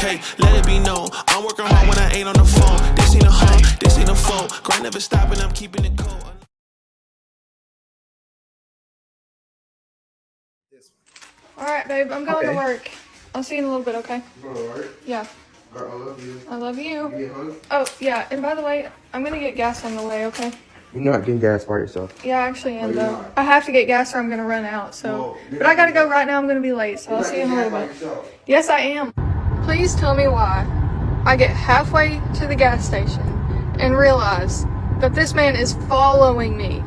Hey, let it be known, I'm working hard when I ain't on the phone. This ain't a home, this ain't a phone. Grind never stopping, I'm keeping it cold. All right, babe, I'm going to work. I'll see you in a little bit, okay? You going to work? Yeah. Girl, I love you. I love you. You get home? Oh, yeah, and by the way, I'm going to get gas on the way, okay? You're not getting gas by yourself. Yeah, I actually am, No, you're though. not. I have to get gas or I'm going to run out, so. Well, But I got to go right now. I'm going to be late, so I'll see you in a little bit. Yes, I am. Please tell me why I get halfway to the gas station and realize that this man is following me.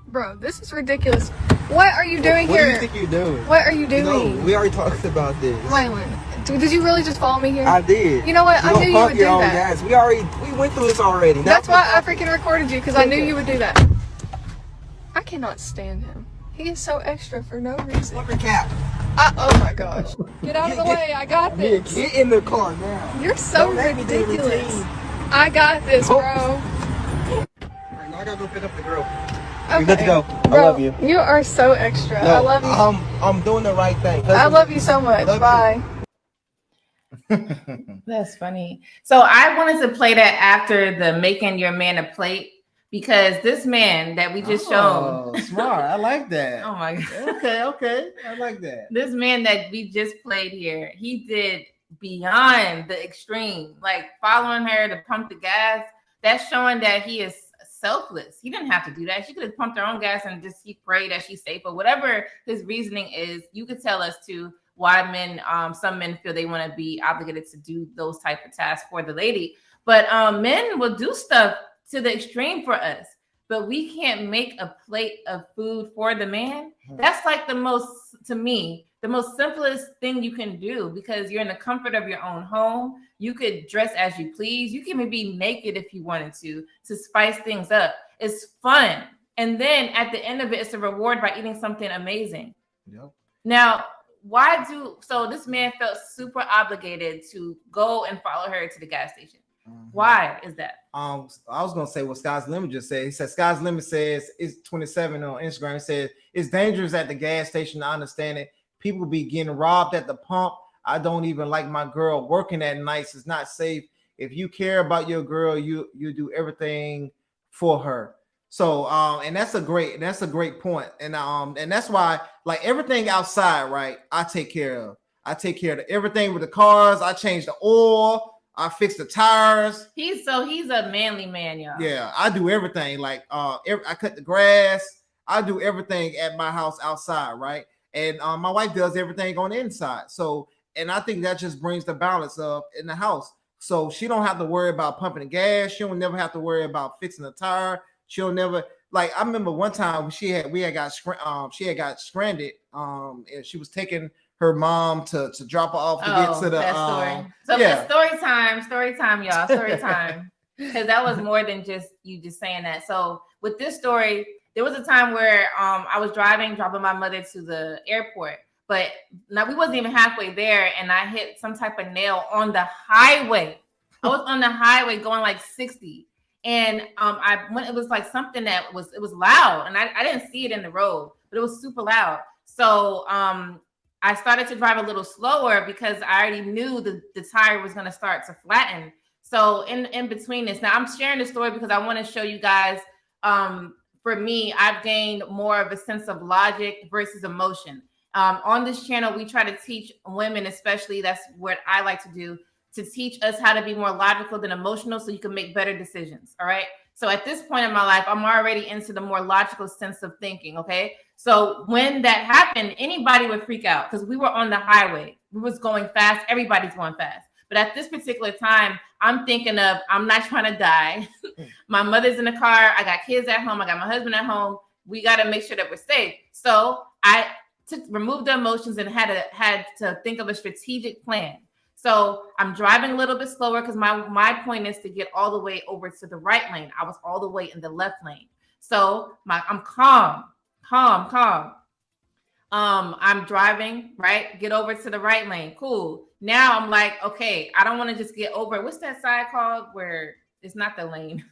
Bro, this is ridiculous. What are you doing here? What do you think you're doing? What are you doing? No, we already talked about this. Waylon, did you really just follow me here? I did. You know what? I knew you would do that. Gas. We went through this already. That's why I freaking recorded you, because I knew you would do that. I cannot stand him. He is so extra for no reason. Look your cap. Oh my gosh. Get out of the way. I got this. Get in the car now. You're so ridiculous. I got this, bro. I gotta go pick up the girl. Okay. Let's go. Bro, I love you. You are so extra. No, I love you. I'm doing the right thing. I love you so much. Bye. That's funny. So I wanted to play that after the making your man a plate, because this man that we just showed. Smart. I like that. Oh my God. Okay. I like that. This man that we just played here, he did beyond the extreme, like following her to pump the gas. That's showing that he is selfless. He didn't have to do that. She could have pumped her own gas and just he prayed that she's safe, or whatever his reasoning is. You could tell us too why men, some men feel they want to be obligated to do those type of tasks for the lady. But men will do stuff to the extreme for us, but we can't make a plate of food for the man. That's like the most, to me, the most simplest thing you can do, because you're in the comfort of your own home. You could dress as you please. You can even be naked if you wanted to spice things up. It's fun. And then at the end of it, it's a reward by eating something amazing. Yep. Now, so this man felt super obligated to go and follow her to the gas station. Why is that? I was gonna say what Sky's Limit just said. He said Sky's Limit says it's 27 on Instagram. It says it's dangerous at the gas station. I understand it. People be getting robbed at the pump. I don't even like my girl working at nights. It's not safe. If you care about your girl, you do everything for her. So and that's a great point. And that's why, like, everything outside, right? I take care of. I take care of everything with the cars. I change the oil. I fix the tires. He's a manly man, y'all. Yeah, I do everything. Like I cut the grass. I do everything at my house outside, right? And my wife does everything on the inside. So, and I think that just brings the balance up in the house. So she don't have to worry about pumping the gas. She'll never have to worry about fixing the tire. She'll never, like, I remember one time she had got stranded. And she was taking her mom to drop her off to get to the that story. So yeah. Story time, y'all. Story time. Because that was more than just you just saying that. So with this story, there was a time where I was dropping my mother to the airport, but now we wasn't even halfway there, and I hit some type of nail on the highway. I was on the highway going like 60, and it was like something that was loud, and I didn't see it in the road, but it was super loud. So I started to drive a little slower because I already knew the tire was going to start to flatten. So in between this, now I'm sharing the story because I want to show you guys. For me, I've gained more of a sense of logic versus emotion. On this channel, we try to teach women, especially, that's what I like to do, to teach us how to be more logical than emotional so you can make better decisions. All right. So at this point in my life, I'm already into the more logical sense of thinking. Okay. So when that happened, anybody would freak out because we were on the highway. We was going fast. Everybody's going fast. But at this particular time, I'm thinking of, I'm not trying to die. My mother's in the car. I got kids at home. I got my husband at home. We got to make sure that we're safe. So I removed the emotions and had to think of a strategic plan. So I'm driving a little bit slower because my point is to get all the way over to the right lane. I was all the way in the left lane. So I'm calm. I'm driving, right? Get over to the right lane. Cool. Now I'm like, okay, I don't want to just get over. What's that side called where it's not the lane?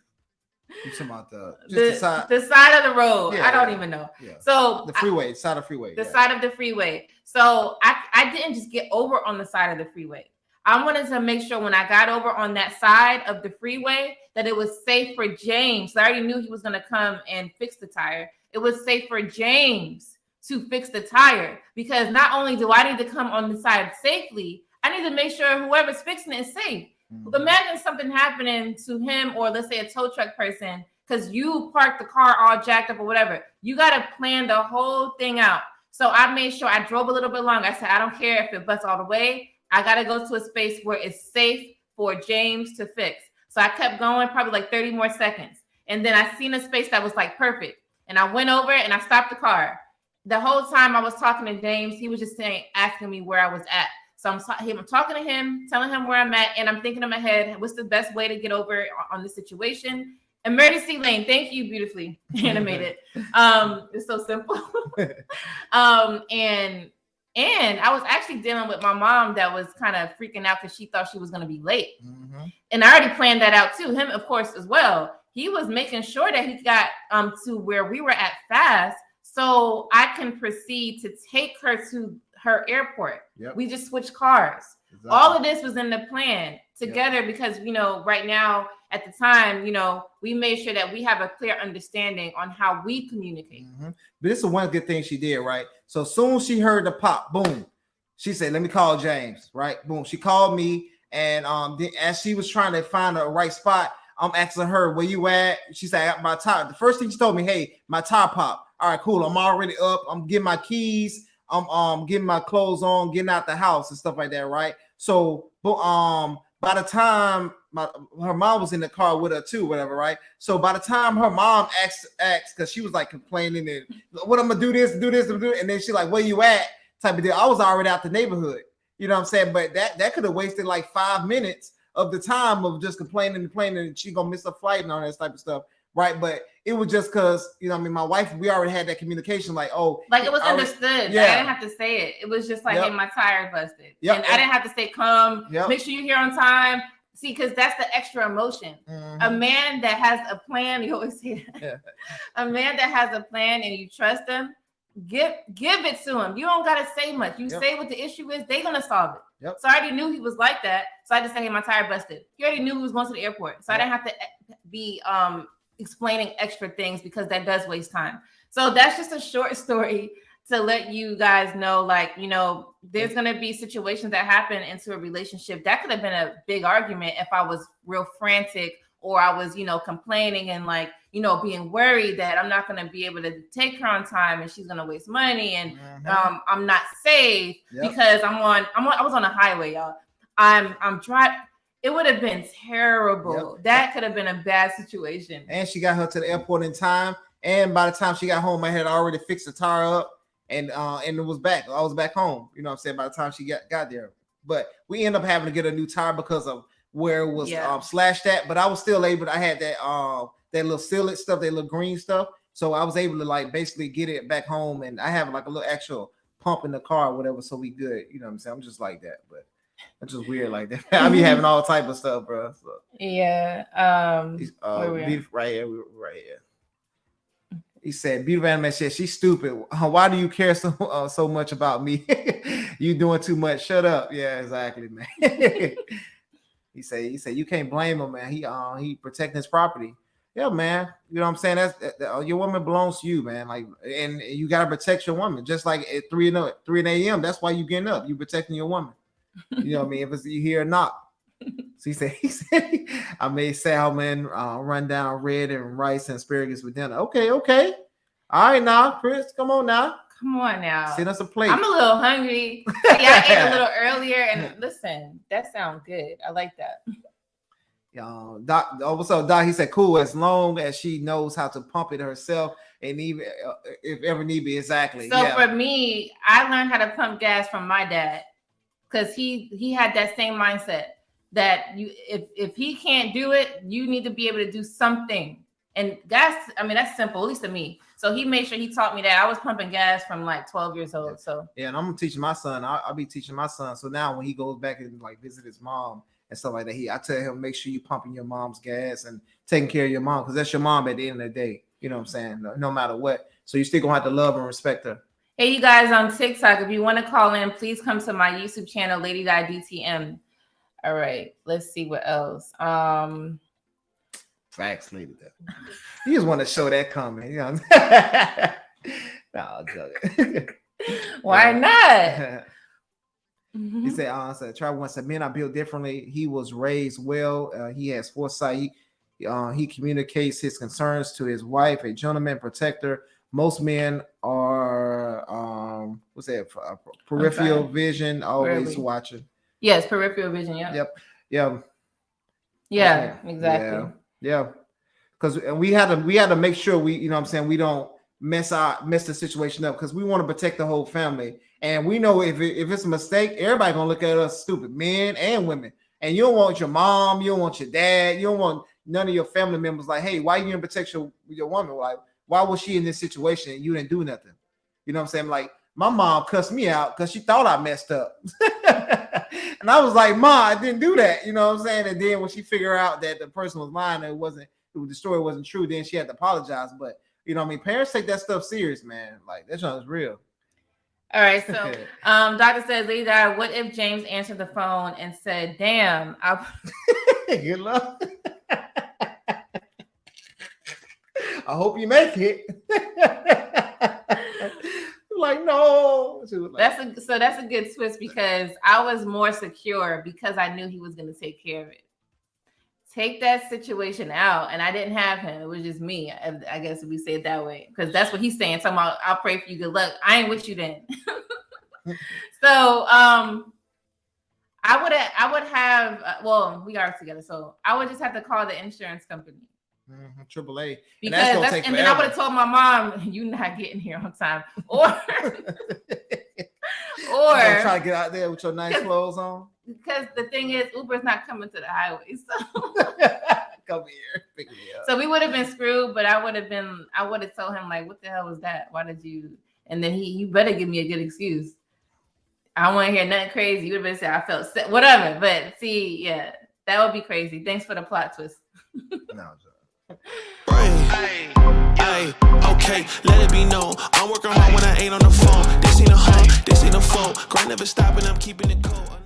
You're talking about the side of the road. Yeah, I don't even know. Yeah. So the freeway, side of freeway. The side of the freeway. So I didn't just get over on the side of the freeway. I wanted to make sure when I got over on that side of the freeway that it was safe for James. I already knew he was going to come and fix the tire. It was safe for James to fix the tire, because not only do I need to come on the side safely, I need to make sure whoever's fixing it is safe. Imagine something happening to him, or let's say a tow truck person, because you parked the car all jacked up or whatever. You got to plan the whole thing out. So I made sure I drove a little bit longer. I said, I don't care if it busts all the way. I got to go to a space where it's safe for James to fix. So I kept going probably like 30 more seconds. And then I seen a space that was like perfect. And I went over and I stopped the car. The whole time I was talking to James, he was just asking me where I was at. So I'm talking to him, telling him where I'm at, and I'm thinking in my head, what's the best way to get over on this situation? Emergency lane. Thank you, beautifully animated. It's so simple. And I was actually dealing with my mom that was kind of freaking out because she thought she was going to be late. And I already planned that out too. Him, of course, as well. He was making sure that he got to where we were at fast, so I can proceed to take her to her airport. We just switched cars. All of this was in the plan together because, you know, right now at the time, you know, we made sure that we have a clear understanding on how we communicate. But this is one good thing she did, right? So soon as she heard the pop, boom, she said, let me call James, right? Boom. She called me, and then as she was trying to find the right spot, I'm asking her, where you at? She said, I got my tire. The first thing she told me, hey, my tire popped. All right, cool. I'm already up. I'm getting my keys. I'm getting my clothes on, getting out the house and stuff like that, right? So, by the time her mom was in the car with her too, whatever, right? So by the time her mom asked, because she was like complaining and what I'm gonna do this, and then she like, where you at? Type of deal. I was already out the neighborhood, you know what I'm saying? But that could have wasted like 5 minutes of the time of just complaining, and she gonna miss a flight and all that type of stuff, right? But it was just because, you know, I mean, my wife, we already had that communication, like, oh, like it was understood. Yeah, I didn't have to say it. It was just like, hey, my tire busted, and I didn't have to say, come, make sure you're here on time. See, because that's the extra emotion. A man that has a plan, you always say that. A man that has a plan and you trust him, give it to him. You don't gotta say much. You say what the issue is, they're gonna solve it. So I already knew he was like that. So I just said, hey, my tire busted. He already knew he was going to the airport. So I didn't have to be explaining extra things, because that does waste time. So that's just a short story to let you guys know, like, you know, there's going to be situations that happen into a relationship that could have been a big argument if I was real frantic, or I was, you know, complaining and like, you know, being worried that I'm not going to be able to take her on time and she's going to waste money, and I'm not safe because I was on a highway, y'all. I'm driving. It would have been terrible. That could have been a bad situation. And she got her to the airport in time. And by the time she got home, I had already fixed the tire up, and it was back. I was back home. You know what I'm saying? By the time she got there. But we ended up having to get a new tire because of where it was slashed at. But I was still able to, I had that little sealant stuff, that little green stuff. So I was able to like basically get it back home, and I have like a little actual pump in the car or whatever. So we good. You know what I'm saying? I'm just like that. But it's just weird like that. I be having all type of stuff, bro. So. Yeah. Right here. He said, beautiful anime said, she's stupid. Why do you care so much about me? You doing too much. Shut up. Yeah, exactly, man. He said you can't blame him, man. He protecting his property. Yeah, man. You know what I'm saying? That's your woman belongs to you, man. Like, and you gotta protect your woman. Just like at 3 a.m. That's why you getting up. You protecting your woman. You know what I mean? If it's you hear or not. So he said, I made salmon, rundown red and rice and asparagus with dinner. Okay. All right, now, Chris, come on now. Send us a plate. I'm a little hungry. Yeah, I ate a little earlier, and listen, that sounds good. I like that. Doc, what's up, Doc? He said, cool, as long as she knows how to pump it herself, and even if ever need be, exactly. So for me, I learned how to pump gas from my dad, because he had that same mindset that if he can't do it, you need to be able to do something. And gas, I mean, that's simple, at least to me. So he made sure he taught me that. I was pumping gas from like 12 years old. So and I'm teaching my son. I'll be teaching my son. So now when he goes back and like visit his mom and stuff like that, I tell him, make sure you pumping your mom's gas and taking care of your mom, because that's your mom at the end of the day. You know what I'm saying? No matter what. So you still gonna have to love and respect her. Hey, you guys on TikTok, if you want to call in, please come to my YouTube channel, Lady Di DTM. All right, let's see what else. Facts, lady. You just want to show that comment, you know. No, I'm joking. Why not? He said, Trevor once said, men are built differently. He was raised well. He has foresight. He communicates his concerns to his wife, a gentleman protector. Most men are, peripheral vision, always watching. Yes, peripheral vision. Yep. Yeah, exactly. Yeah. Because we had to make sure we don't mess the situation up, because we want to protect the whole family. And we know if it's a mistake, everybody gonna look at us stupid, men and women. And you don't want your mom, you don't want your dad, you don't want none of your family members like, hey, why you didn't protect your woman? Why was she in this situation and you didn't do nothing? You know what I'm saying? Like, my mom cussed me out because she thought I messed up. And I was like, Ma, I didn't do that. You know what I'm saying? And then when she figured out that the person was lying, the story wasn't true, then she had to apologize. But you know what I mean? Parents take that stuff serious, man. Like, that shit is real. All right, so Doctor says, Lady Di, what if James answered the phone and said, damn, good luck. I hope you make it. Like, no. That's a good twist, because I was more secure because I knew he was going to take care of it. Take that situation out, and I didn't have him. It was just me. I guess if we say it that way, because that's what he's saying. Talking about, I'll pray for you. Good luck. I ain't with you then. So I would have. Well, we are together, so I would just have to call the insurance company. AAA. Because and then I would have told my mom, "You not getting here on time," or try to get out there with your nice clothes on. Because the thing is, Uber's not coming to the highway, so come here, pick me up. So we would have been screwed. But I would have told him, like, "What the hell was that? Why did you?" And then you better give me a good excuse. I don't want to hear nothing crazy. You would have said I felt sick, whatever. But see, yeah, that would be crazy. Thanks for the plot twist. No. Hey, okay, let it be known. I'm working hard when I ain't on the phone. This ain't a phone. Grind never stopping, I'm keeping it cold.